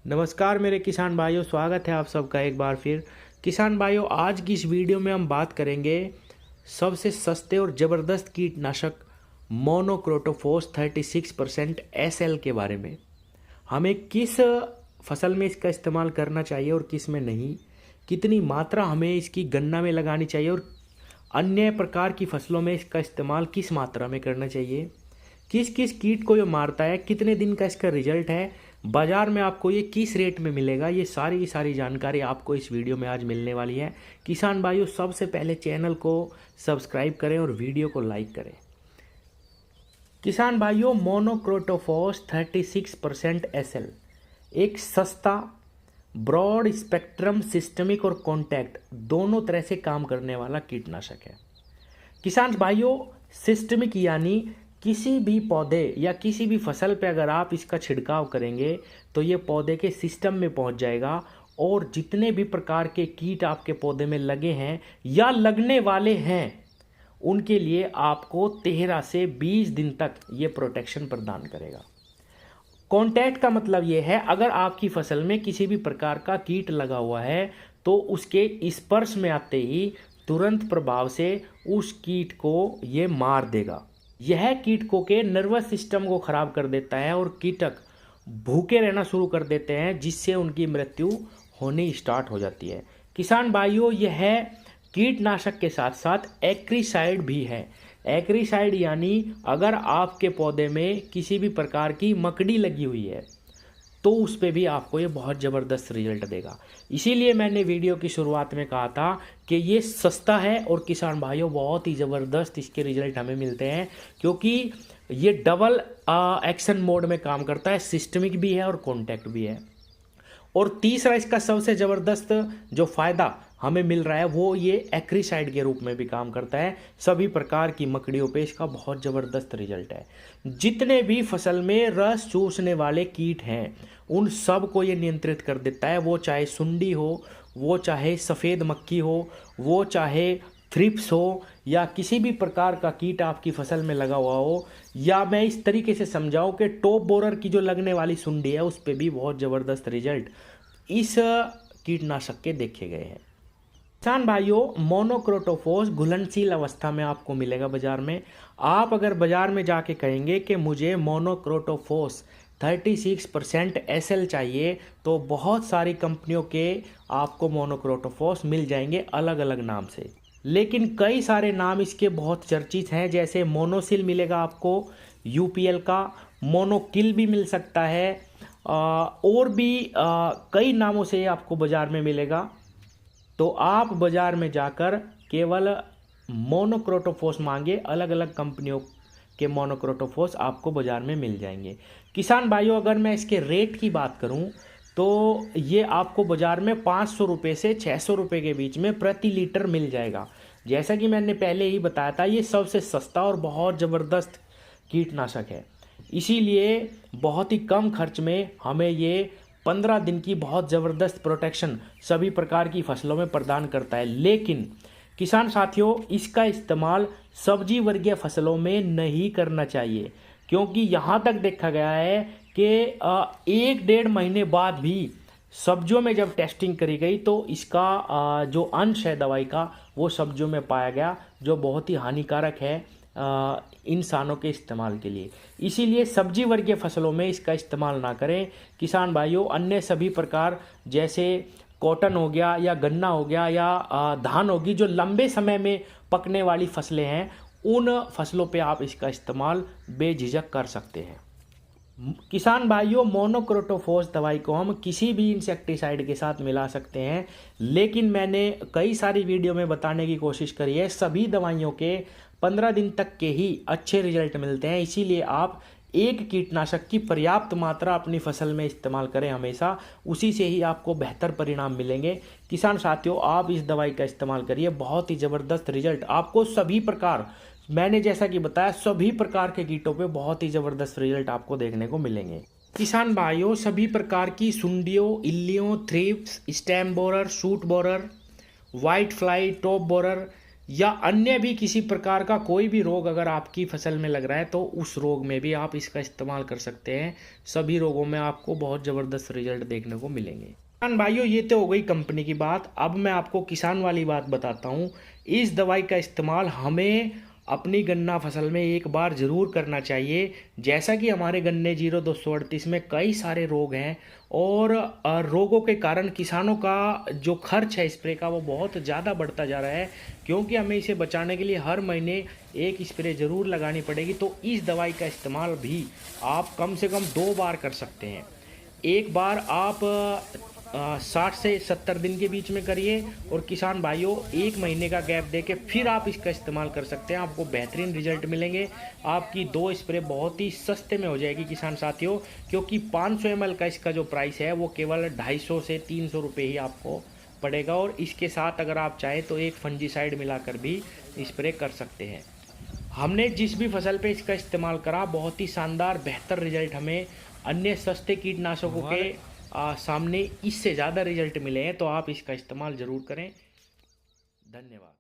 नमस्कार मेरे किसान भाइयों, स्वागत है आप सबका एक बार फिर। किसान भाइयों, आज की इस वीडियो में हम बात करेंगे सबसे सस्ते और ज़बरदस्त कीटनाशक मोनोक्रोटोफॉस 36% SL के बारे में। हमें किस फसल में इसका इस्तेमाल करना चाहिए और किस में नहीं, कितनी मात्रा हमें इसकी गन्ना में लगानी चाहिए और अन्य प्रकार की फसलों में इसका इस्तेमाल किस मात्रा में करना चाहिए, किस किस कीट को ये मारता है, कितने दिन का इसका रिजल्ट है, बाज़ार में आपको ये किस रेट में मिलेगा, ये सारी की सारी जानकारी आपको इस वीडियो में आज मिलने वाली है। किसान भाइयों, सबसे पहले चैनल को सब्सक्राइब करें और वीडियो को लाइक करें। किसान भाइयों, मोनोक्रोटोफॉस 36% SL एक सस्ता, ब्रॉड स्पेक्ट्रम, सिस्टमिक और कॉन्टैक्ट दोनों तरह से काम करने वाला कीटनाशक है। किसान भाइयों, सिस्टमिक यानी किसी भी पौधे या किसी भी फसल पे अगर आप इसका छिड़काव करेंगे तो ये पौधे के सिस्टम में पहुंच जाएगा और जितने भी प्रकार के कीट आपके पौधे में लगे हैं या लगने वाले हैं उनके लिए आपको 13 से 20 दिन तक ये प्रोटेक्शन प्रदान करेगा। कॉन्टैक्ट का मतलब ये है, अगर आपकी फसल में किसी भी प्रकार का कीट लगा हुआ है तो उसके स्पर्श में आते ही तुरंत प्रभाव से उस कीट को ये मार देगा। यह कीटकों के नर्वस सिस्टम को खराब कर देता है और कीटक भूखे रहना शुरू कर देते हैं, जिससे उनकी मृत्यु होनी स्टार्ट हो जाती है। किसान भाइयों, यह कीटनाशक के साथ साथ एक्रीसाइड भी है। एक्रीसाइड यानी अगर आपके पौधे में किसी भी प्रकार की मकड़ी लगी हुई है तो उस पर भी आपको ये बहुत ज़बरदस्त रिजल्ट देगा। इसीलिए मैंने वीडियो की शुरुआत में कहा था कि ये सस्ता है और किसान भाइयों बहुत ही ज़बरदस्त इसके रिजल्ट हमें मिलते हैं, क्योंकि ये डबल एक्शन मोड में काम करता है, सिस्टमिक भी है और कॉन्टैक्ट भी है। और तीसरा इसका सबसे ज़बरदस्त जो फ़ायदा हमें मिल रहा है वो ये एक्रीसाइड के रूप में भी काम करता है। सभी प्रकार की मकड़ियों पे इसका बहुत ज़बरदस्त रिजल्ट है। जितने भी फसल में रस चूसने वाले कीट हैं उन सब को ये नियंत्रित कर देता है, वो चाहे सुंडी हो, वो चाहे सफ़ेद मक्खी हो, वो चाहे थ्रिप्स हो या किसी भी प्रकार का कीट आपकी फसल में लगा हुआ हो, या मैं इस तरीके से समझाऊं कि टॉप बोरर की जो लगने वाली सुंडी है उस पर भी बहुत ज़बरदस्त रिजल्ट इस कीटनाशक के देखे गए हैं। किसान भाइयों, मोनोक्रोटोफॉस घुलनशील अवस्था में आपको मिलेगा बाजार में। आप अगर बाजार में जाके कहेंगे कि मुझे मोनोक्रोटोफॉस 36% SL चाहिए तो बहुत सारी कंपनियों के आपको मोनोक्रोटोफॉस मिल जाएंगे अलग अलग नाम से, लेकिन कई सारे नाम इसके बहुत चर्चित हैं। जैसे मोनोसिल मिलेगा आपको UPL का, मोनोकिल भी मिल सकता है, और भी कई नामों से आपको बाज़ार में मिलेगा। तो आप बाज़ार में जाकर केवल मोनोक्रोटोफॉस मांगे, अलग अलग कंपनियों के मोनोक्रोटोफॉस आपको बाज़ार में मिल जाएंगे। किसान भाइयों, अगर मैं इसके रेट की बात करूं तो ये आपको बाज़ार में 500 रुपये से 600 रुपये के बीच में प्रति लीटर मिल जाएगा। जैसा कि मैंने पहले ही बताया था, ये सबसे सस्ता और बहुत ज़बरदस्त कीटनाशक है। इसीलिए बहुत ही कम खर्च में हमें ये 15 दिन की बहुत ज़बरदस्त प्रोटेक्शन सभी प्रकार की फसलों में प्रदान करता है। लेकिन किसान साथियों, इसका इस्तेमाल सब्जी वर्गीय फसलों में नहीं करना चाहिए, क्योंकि यहाँ तक देखा गया है कि 1-1.5 महीने बाद भी सब्जियों में जब टेस्टिंग करी गई तो इसका जो अंश है दवाई का वो सब्जियों में पाया गया, जो बहुत ही हानिकारक है इंसानों के इस्तेमाल के लिए। इसीलिए सब्जी वर्गीय फसलों में इसका इस्तेमाल ना करें। किसान भाइयों, अन्य सभी प्रकार जैसे कॉटन हो गया या गन्ना हो गया या धान होगी, जो लंबे समय में पकने वाली फसलें हैं, उन फसलों पे आप इसका इस्तेमाल बेझिझक कर सकते हैं। किसान भाइयों, मोनोक्रोटोफॉस दवाई को हम किसी भी इंसेक्टिसाइड के साथ मिला सकते हैं, लेकिन मैंने कई सारी वीडियो में बताने की कोशिश करी है सभी दवाइयों के 15 दिन तक के ही अच्छे रिजल्ट मिलते हैं। इसीलिए आप एक कीटनाशक की पर्याप्त मात्रा अपनी फसल में इस्तेमाल करें हमेशा, उसी से ही आपको बेहतर परिणाम मिलेंगे। किसान साथियों, आप इस दवाई का इस्तेमाल करिए, बहुत ही ज़बरदस्त रिजल्ट आपको सभी प्रकार, मैंने जैसा कि बताया, सभी प्रकार के कीटों पे बहुत ही ज़बरदस्त रिजल्ट आपको देखने को मिलेंगे। किसान भाइयों, सभी प्रकार की सुंडियों, इल्लियों, thrips, stem borer, shoot borer, white fly, top borer, या अन्य भी किसी प्रकार का कोई भी रोग अगर आपकी फसल में लग रहा है तो उस रोग में भी आप इसका इस्तेमाल कर सकते हैं। सभी रोगों में आपको बहुत ज़बरदस्त रिजल्ट देखने को मिलेंगे। किसान भाइयों, ये तो हो गई कंपनी की बात। अब मैं आपको किसान वाली बात बताता हूँ। इस दवाई का इस्तेमाल हमें अपनी गन्ना फसल में एक बार ज़रूर करना चाहिए। जैसा कि हमारे गन्ने 0238 में कई सारे रोग हैं और रोगों के कारण किसानों का जो खर्च है स्प्रे का वो बहुत ज़्यादा बढ़ता जा रहा है, क्योंकि हमें इसे बचाने के लिए हर महीने एक स्प्रे ज़रूर लगानी पड़ेगी। तो इस दवाई का इस्तेमाल भी आप कम से कम 2 बार कर सकते हैं। एक बार आप 60 से 70 दिन के बीच में करिए और किसान भाइयों 1 महीने का गैप देके फिर आप इसका इस्तेमाल कर सकते हैं। आपको बेहतरीन रिजल्ट मिलेंगे। आपकी 2 स्प्रे बहुत ही सस्ते में हो जाएगी किसान साथियों, क्योंकि 500 ml का इसका जो प्राइस है वो केवल 250 से 300 रुपये ही आपको पड़ेगा। और इसके साथ अगर आप चाहें तो एक फंजीसाइड मिलाकर भी स्प्रे कर सकते हैं। हमने जिस भी फसल पे इसका इस्तेमाल करा बहुत ही शानदार बेहतर रिजल्ट हमें अन्य सस्ते कीटनाशकों के सामने इससे ज़्यादा रिजल्ट मिले हैं। तो आप इसका इस्तेमाल ज़रूर करें। धन्यवाद।